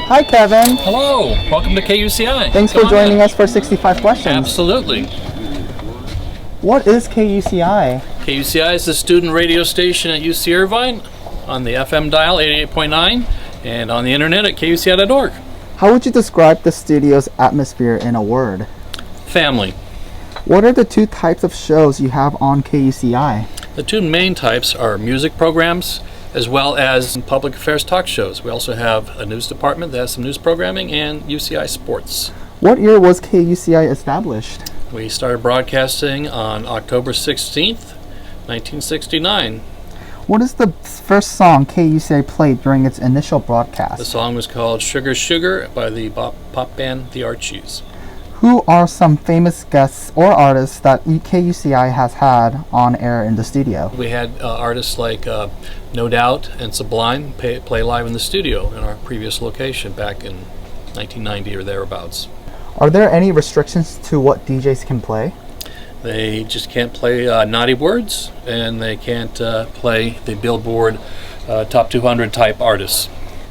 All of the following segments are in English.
Hi, Kevin. Hello. Welcome to KUCI. Thanks for joining us for 65 Questions. Absolutely. What is KUCI? KUCI is the student radio station at UC Irvine on the FM dial 88.9 and on the internet at kuci.org. How would you describe the studio's atmosphere in a word? Family. What are the two types of shows you have on KUCI? The two main types are music programs as well as public affairs talk shows. We also have a news department that has some news programming and UCI sports. What year was KUCI established? We started broadcasting on October 16th, 1969. What is the first song KUCI played during its initial broadcast? The song was called Sugar Sugar by the pop band The Archies. Who are some famous guests or artists that KUCI has had on air in the studio? We had artists like No Doubt and Sublime play live in the studio in our previous location back in 1990 or thereabouts. Are there any restrictions to what DJs can play? They just can't play naughty words, and they can't play the Billboard Top 200 type artists.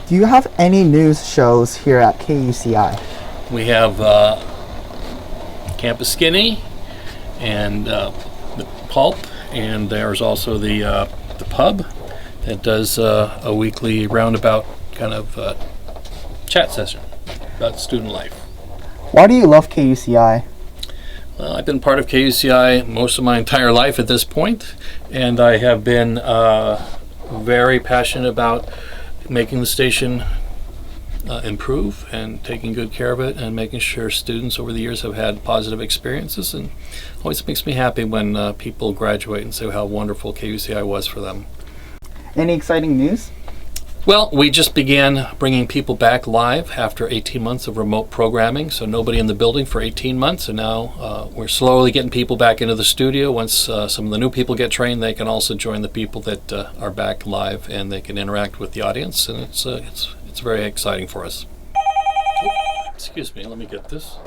Do you have any news shows here at KUCI? We have Campus Skinny and the Pulp, and there's also the Pub that does a weekly roundabout kind of chat session about student life. Why do you love KUCI? Well, I've been part of KUCI most of my entire life at this point, and I have been very passionate about making the station improve and taking good care of it and making sure students over the years have had positive experiences, and always makes me happy when people graduate and say how wonderful KUCI was for them. Any exciting news? Well, we just began bringing people back live after 18 months of remote programming, so nobody in the building for 18 months, and now we're slowly getting people back into the studio. Once some of the new people get trained, they can also join the people that are back live, and they can interact with the audience, and it's very exciting for us. Oh, excuse me, let me get this.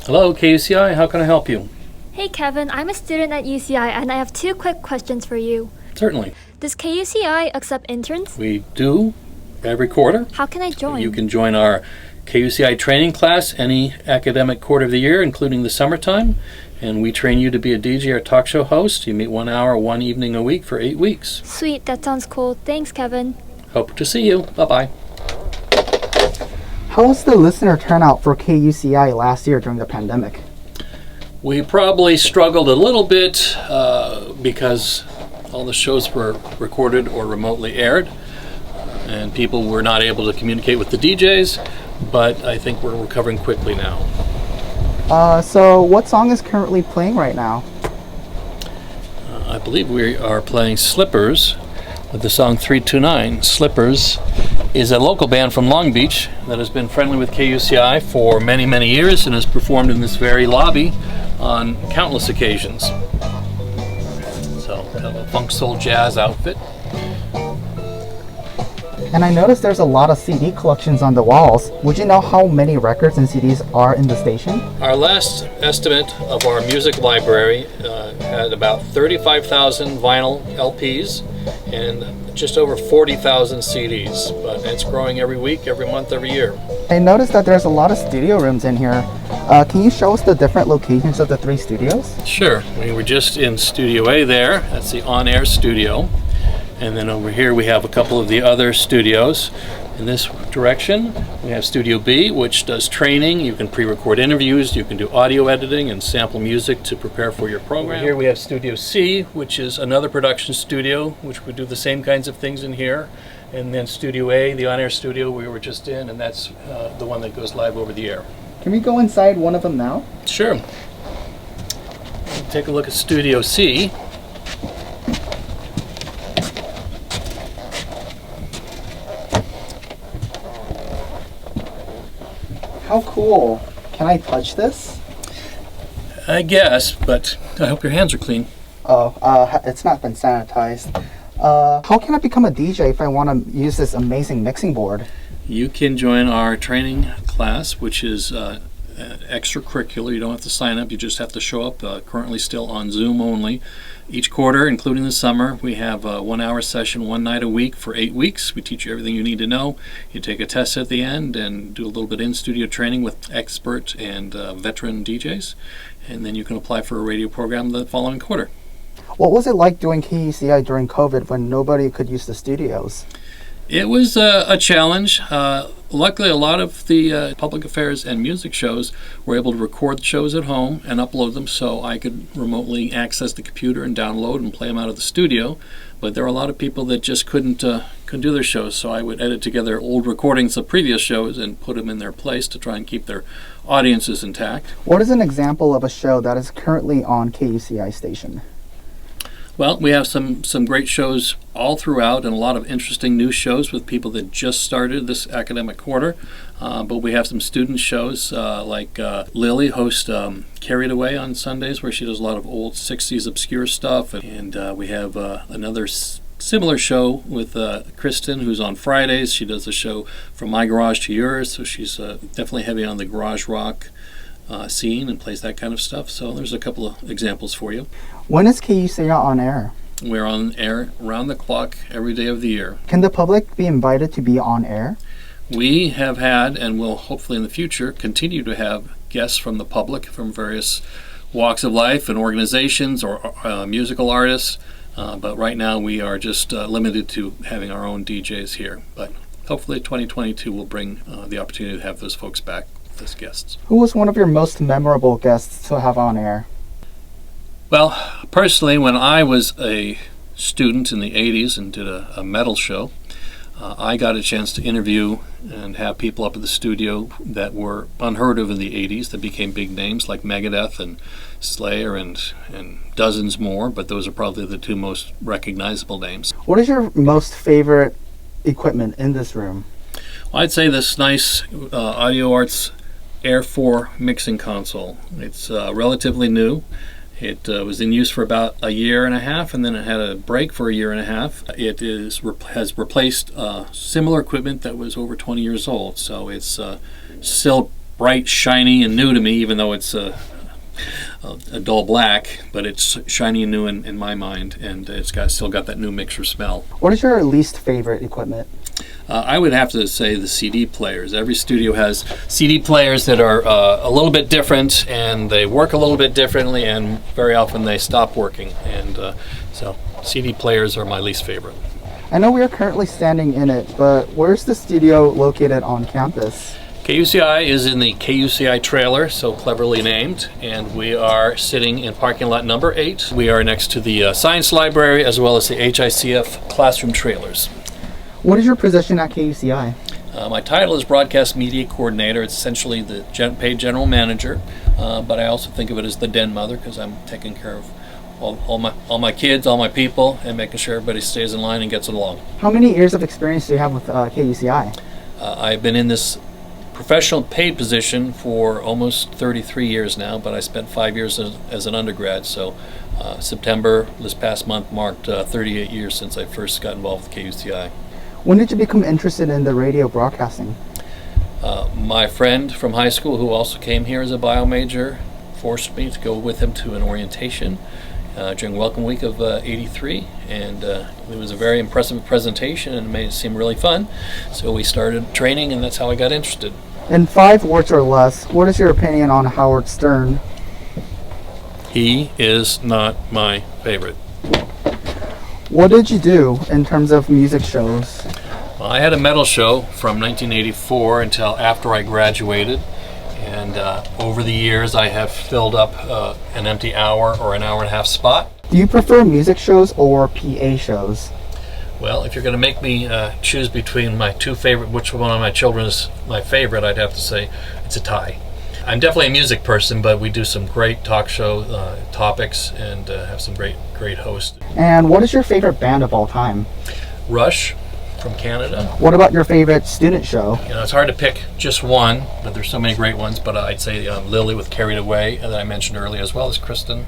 Hello, KUCI, how can I help you? Hey Kevin, I'm a student at UCI and I have two quick questions for you. Certainly. Does KUCI accept interns? We do every quarter. How can I join? You can join our KUCI training class any academic quarter of the year, including the summertime, and we train you to be a DJ or talk show host. You meet 1 hour, one evening a week for 8 weeks. Sweet, that sounds cool. Thanks, Kevin. Hope to see you. Bye-bye. How was the listener turnout for KUCI last year during the pandemic? We probably struggled a little bit because all the shows were recorded or remotely aired, and people were not able to communicate with the DJs, but I think we're recovering quickly now. So what song is currently playing right now? I believe we are playing Slippers with the song 329. Slippers is a local band from Long Beach that has been friendly with KUCI for many, many years and has performed in this very lobby on countless occasions. So, kind of a funk soul jazz outfit. And I noticed there's a lot of CD collections on the walls. Would you know how many records and CDs are in the station? Our last estimate of our music library had about 35,000 vinyl LPs and just over 40,000 CDs, but it's growing every week, every month, every year. I noticed that there's a lot of studio rooms in here. Can you show us the different locations of the three studios? Sure. We were just in Studio A there. That's the on-air studio. And then over here we have a couple of the other studios. In this direction, we have Studio B, which does training. You can pre-record interviews, you can do audio editing and sample music to prepare for your program. Over here we have Studio C, which is another production studio, which would do the same kinds of things in here. And then Studio A, the on-air studio we were just in, and that's the one that goes live over the air. Can we go inside one of them now? Sure. Take a look at Studio C. How cool. Can I touch this? I guess, but I hope your hands are clean. Oh, it's not been sanitized. How can I become a DJ if I want to use this amazing mixing board? You can join our training class, which is extracurricular. You don't have to sign up. You just have to show up. Currently still on Zoom only. Each quarter, including the summer, we have a 1-hour session 1 night a week for 8 weeks. We teach you everything you need to know. You take a test at the end and do a little bit in-studio training with expert and veteran DJs. And then you can apply for a radio program the following quarter. What was it like doing KUCI during COVID when nobody could use the studios? It was a challenge. Luckily, a lot of the public affairs and music shows were able to record shows at home and upload them, so I could remotely access the computer and download and play them out of the studio. But there were a lot of people that just couldn't do their shows, so I would edit together old recordings of previous shows and put them in their place to try and keep their audiences intact. What is an example of a show that is currently on KUCI station? Well, we have some great shows all throughout and a lot of interesting new shows with people that just started this academic quarter. But we have some student shows like Lily hosts Carried Away on Sundays, where she does a lot of old 60s obscure stuff. And we have another similar show with Kristen, who's on Fridays. She does a show From My Garage to Yours, so she's definitely heavy on the garage rock scene and plays that kind of stuff. So there's a couple of examples for you. When is KUCI on air? We're on air around the clock every day of the year. Can the public be invited to be on air? We have had, and will hopefully in the future, continue to have guests from the public from various walks of life and organizations or musical artists. But right now we are just limited to having our own DJs here. But hopefully 2022 will bring the opportunity to have those folks back as guests. Who was one of your most memorable guests to have on air? Well, personally, when I was a student in the 80s and did a metal show, I got a chance to interview and have people up at the studio that were unheard of in the 80s that became big names like Megadeth and Slayer and dozens more, but those are probably the two most recognizable names. What is your most favorite equipment in this room? Well, I'd say this nice Audio Arts Air 4 mixing console. It's relatively new. It was in use for about a year and a half, and then it had a break for a year and a half. It has replaced similar equipment that was over 20 years old, so it's still bright, shiny, and new to me, even though it's a dull black, but it's shiny and new in my mind, and it's still got that new mixer smell. What is your least favorite equipment? I would have to say the CD players. Every studio has CD players that are a little bit different, and they work a little bit differently, and very often they stop working. And so CD players are my least favorite. I know we are currently standing in it, but where's the studio located on campus? KUCI is in the KUCI trailer, so cleverly named, and we are sitting in parking lot number 8. We are next to the science library as well as the HICF classroom trailers. What is your position at KUCI? My title is Broadcast Media Coordinator. It's essentially the paid general manager, but I also think of it as the den mother because I'm taking care of all my kids, all my people, and making sure everybody stays in line and gets along. How many years of experience do you have with KUCI? I've been in this professional paid position for almost 33 years now, but I spent 5 years as an undergrad, so September this past month marked 38 years since I first got involved with KUCI. When did you become interested in the radio broadcasting? My friend from high school, who also came here as a bio major, forced me to go with him to an orientation during Welcome Week of '83, and it was a very impressive presentation and it made it seem really fun. So we started training, and that's how I got interested. In 5 words or less, what is your opinion on Howard Stern? He is not my favorite. What did you do in terms of music shows? Well, I had a metal show from 1984 until after I graduated, and over the years I have filled up an empty hour or an hour and a half spot. Do you prefer music shows or PA shows? Well, if you're going to make me choose between my two favorite, which one of my children is my favorite, I'd have to say it's a tie. I'm definitely a music person, but we do some great talk show topics and have some great hosts. And what is your favorite band of all time? Rush from Canada. What about your favorite student show? You know, it's hard to pick just one, but there's so many great ones. But I'd say Lily with Carried Away, that I mentioned earlier, as well as Kristen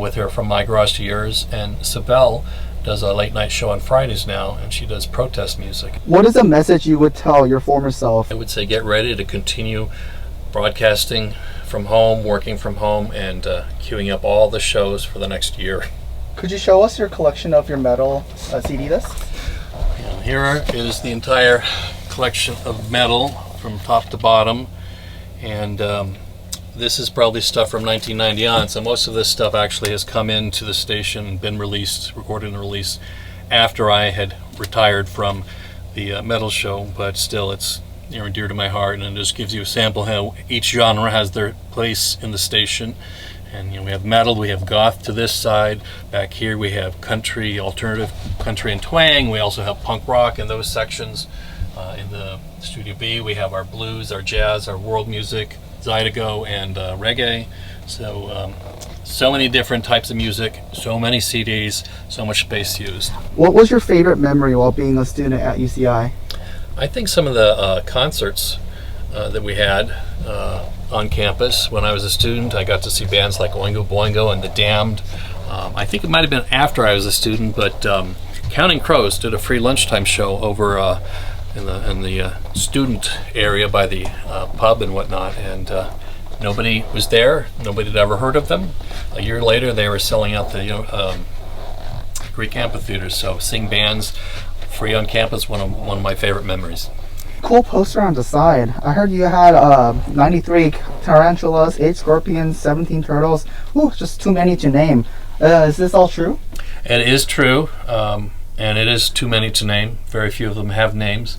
with her From My Garage to Yours. And Sibel does a late night show on Fridays now, and she does protest music. What is a message you would tell your former self? I would say get ready to continue broadcasting from home, working from home, and queuing up all the shows for the next year. Could you show us your collection of your metal CD discs? And here is the entire collection of metal from top to bottom, and this is probably stuff from 1990 on, so most of this stuff actually has come into the station and been released, recorded and released after I had retired from the metal show, but still it's near and dear to my heart, and it just gives you a sample how each genre has their place in the station. And we have metal, we have goth to this side. Back here we have country, alternative country and twang. We also have punk rock in those sections. In the Studio B we have our blues, our jazz, our world music, zydeco, and reggae. So many different types of music, so many CDs, so much space used. What was your favorite memory while being a student at UCI? I think some of the concerts that we had on campus when I was a student. I got to see bands like Oingo Boingo and The Damned. I think it might have been after I was a student, but Counting Crows did a free lunchtime show over in the student area by the pub and whatnot, and nobody was there. Nobody had ever heard of them. A year later, they were selling out the Greek amphitheater. So seeing bands free on campus, one of my favorite memories. Cool poster on the side. I heard you had 93 tarantulas, 8 scorpions, 17 turtles. Ooh, just too many to name. Is this all true? It is true, and it is too many to name. Very few of them have names,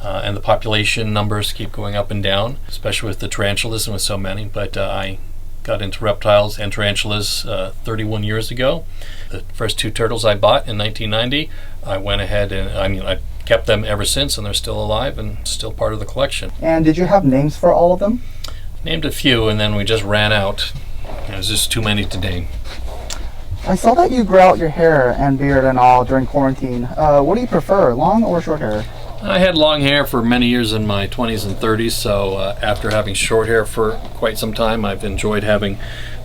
and the population numbers keep going up and down, especially with the tarantulas and with so many. But I got into reptiles and tarantulas 31 years ago. The first 2 turtles I bought in 1990, I went ahead and I kept them ever since, and they're still alive and still part of the collection. And did you have names for all of them? Named a few, and then we just ran out. It was just too many to name. I saw that you grew out your hair and beard and all during quarantine. What do you prefer, long or short hair? I had long hair for many years in my 20s and 30s, so after having short hair for quite some time, I've enjoyed having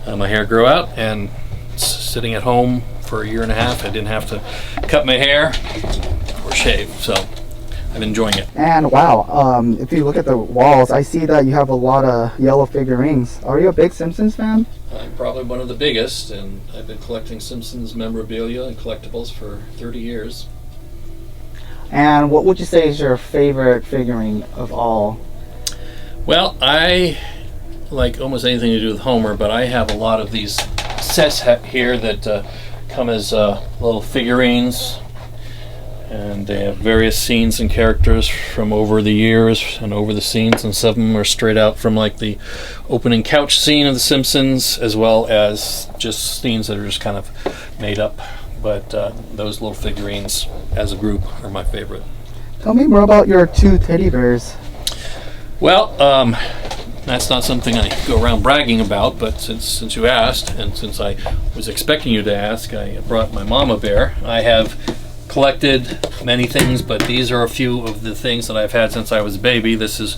my hair grow out, and sitting at home for a year and a half, I didn't have to cut my hair or shave, so I'm enjoying it. And wow, if you look at the walls, I see that you have a lot of yellow figurines. Are you a big Simpsons fan? I'm probably one of the biggest, and I've been collecting Simpsons memorabilia and collectibles for 30 years. And what would you say is your favorite figurine of all? Well, I like almost anything to do with Homer, but I have a lot of these sets here that come as little figurines, and they have various scenes and characters from over the years and over the scenes, and some of them are straight out from like the opening couch scene of The Simpsons, as well as just scenes that are just kind of made up. But those little figurines as a group are my favorite. Tell me more about your 2 teddy bears. Well, that's not something I go around bragging about, but since you asked, and since I was expecting you to ask, I brought my mama bear. I have collected many things, but these are a few of the things that I've had since I was a baby. This is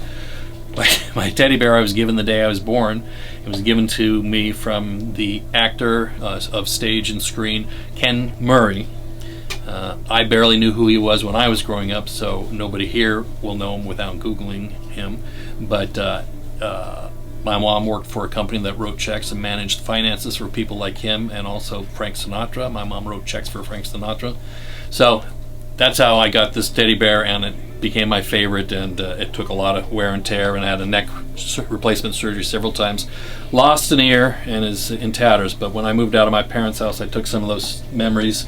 my teddy bear I was given the day I was born. It was given to me from the actor of stage and screen, Ken Murray. I barely knew who he was when I was growing up, so nobody here will know him without Googling him. But my mom worked for a company that wrote checks and managed finances for people like him, and also Frank Sinatra. My mom wrote checks for Frank Sinatra. So that's how I got this teddy bear, and it became my favorite, and it took a lot of wear and tear, and I had a neck replacement surgery several times. Lost an ear and is in tatters, but when I moved out of my parents' house, I took some of those memories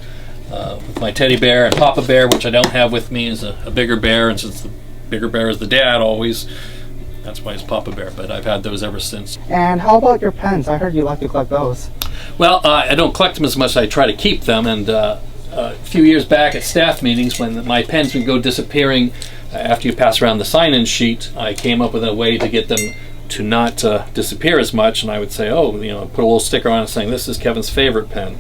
with my teddy bear, and Papa Bear, which I don't have with me, is a bigger bear, and since the bigger bear is the dad always, that's why it's Papa Bear, but I've had those ever since. And how about your pens? I heard you like to collect those. Well, I don't collect them as much as I try to keep them, and a few years back at staff meetings when my pens would go disappearing after you pass around the sign-in sheet, I came up with a way to get them to not disappear as much, and I would say, oh, put a little sticker on it saying this is Kevin's favorite pen.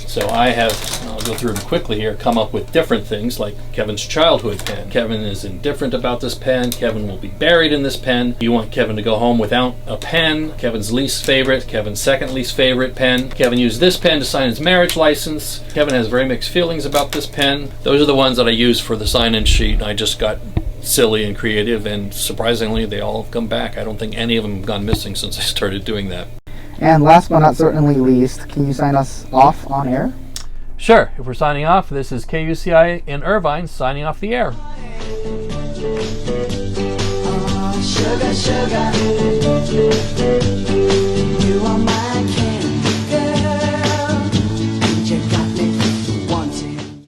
So I have, I'll go through them quickly here, come up with different things like Kevin's childhood pen. Kevin is indifferent about this pen. Kevin will be buried in this pen. You want Kevin to go home without a pen. Kevin's least favorite. Kevin's second least favorite pen. Kevin used this pen to sign his marriage license. Kevin has very mixed feelings about this pen. Those are the ones that I use for the sign-in sheet. I just got silly and creative, and surprisingly, they all have come back. I don't think any of them have gone missing since I started doing that. And last but not certainly least, can you sign us off on air? Sure, if we're signing off, this is KUCI in Irvine signing off the air. Sugar, sugar.